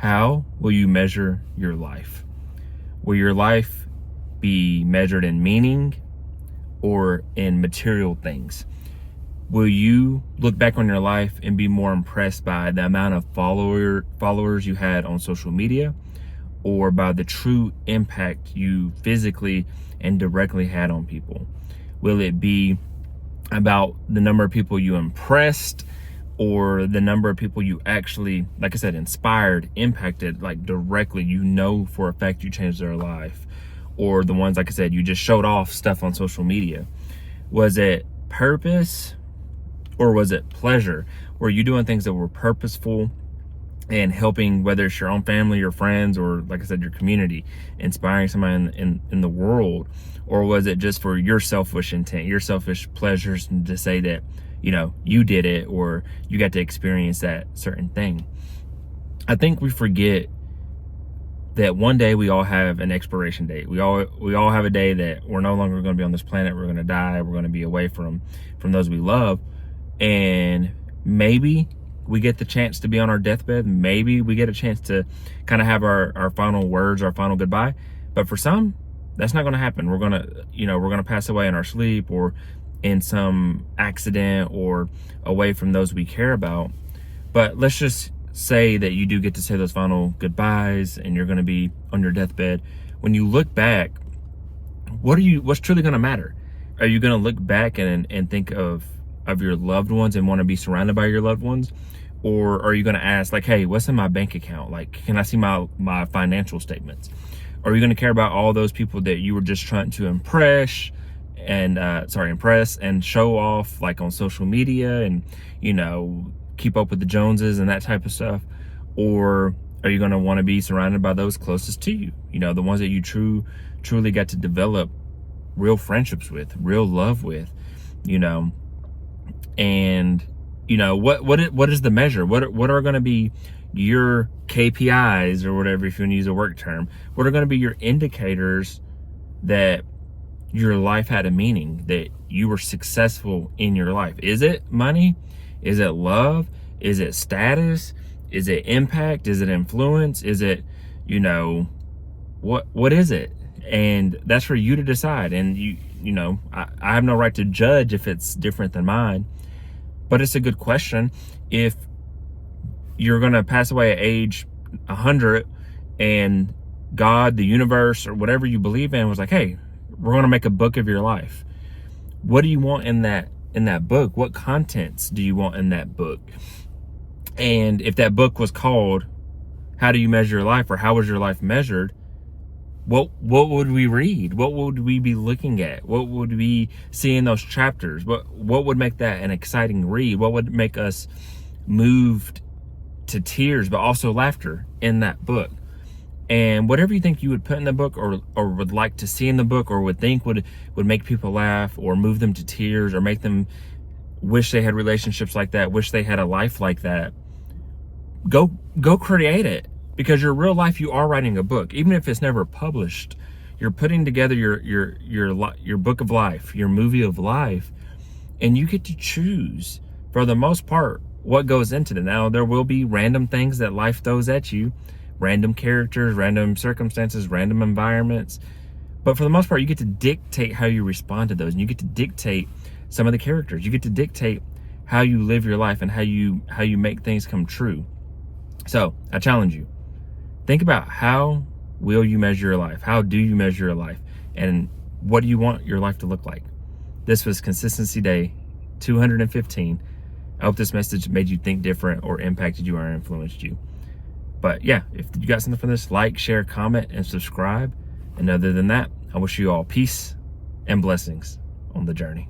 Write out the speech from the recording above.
How will you measure your life? Will your life be measured in meaning or in material things? Will you look back on your life and be more impressed by the amount of followers you had on social media, or by the true impact you physically and directly had on people? Will it be about the number of people you impressed, or the number of people you actually, like I said, inspired, impacted, like directly, for a fact you changed their life? Or the ones, like I said, you just showed off stuff on social media? Was it purpose or was it pleasure? Were you doing things that were purposeful and helping, whether it's your own family, your friends, or like I said, your community, inspiring somebody in the world? Or was it just for your selfish intent, your selfish pleasures, to say that, you did it, or you got to experience that certain thing? I think we forget that one day we all have an expiration date. We all have a day that we're no longer going to be on this planet. We're going to die. We're going to be away from those we love. And maybe we get the chance to be on our deathbed. Maybe we get a chance to kind of have our final words, our final goodbye. But for some, that's not going to happen. We're going to pass away in our sleep, or in some accident, or away from those we care about. But let's just say that you do get to say those final goodbyes and you're going to be on your deathbed. When you look back, what's truly going to matter? Are you going to look back and think of your loved ones and want to be surrounded by your loved ones? Or are you going to ask, like, hey, what's in my bank account? Like, can I see my financial statements? Or are you going to care about all those people that you were just trying to impress and show off, like on social media, and keep up with the Joneses and that type of stuff? Or are you going to want to be surrounded by those closest to you, the ones that you truly got to develop real friendships with, real love with? And what is the measure? What are going to be your KPIs, or whatever, if you want to use a work term? What are going to be your indicators that your life had a meaning, that you were successful in your life? Is it money? Is it love? Is it status? Is it impact? Is it influence? Is it, what is it? And that's for you to decide. And I have no right to judge if it's different than mine, but it's a good question. If you're going to pass away at age 100, and God, the universe, or whatever you believe in was like, hey, we're going to make a book of your life, what do you want in that book? What contents do you want in that book? And if that book was called How Do You Measure Your Life, or How Was Your Life Measured, what would we read? What would we be looking at? What would we see in those chapters? What would make that an exciting read? What would make us moved to tears, but also laughter in that book? And whatever you think you would put in the book, or would like to see in the book, or would think would make people laugh, or move them to tears, or make them wish they had relationships like that, wish they had a life like that, go create it. Because your real life, you are writing a book. Even if it's never published, you're putting together your book of life, your movie of life, and you get to choose, for the most part, what goes into it. Now, there will be random things that life throws at you, random characters, random circumstances, random environments, but for the most part, you get to dictate how you respond to those, and you get to dictate some of the characters. You get to dictate how you live your life, and how you make things come true. So I challenge you. Think about, how will you measure your life? How do you measure your life? And what do you want your life to look like? This was Consistency Day 215. I hope this message made you think different, or impacted you, or influenced you. But yeah, if you got something from this, like, share, comment, and subscribe. And other than that, I wish you all peace and blessings on the journey.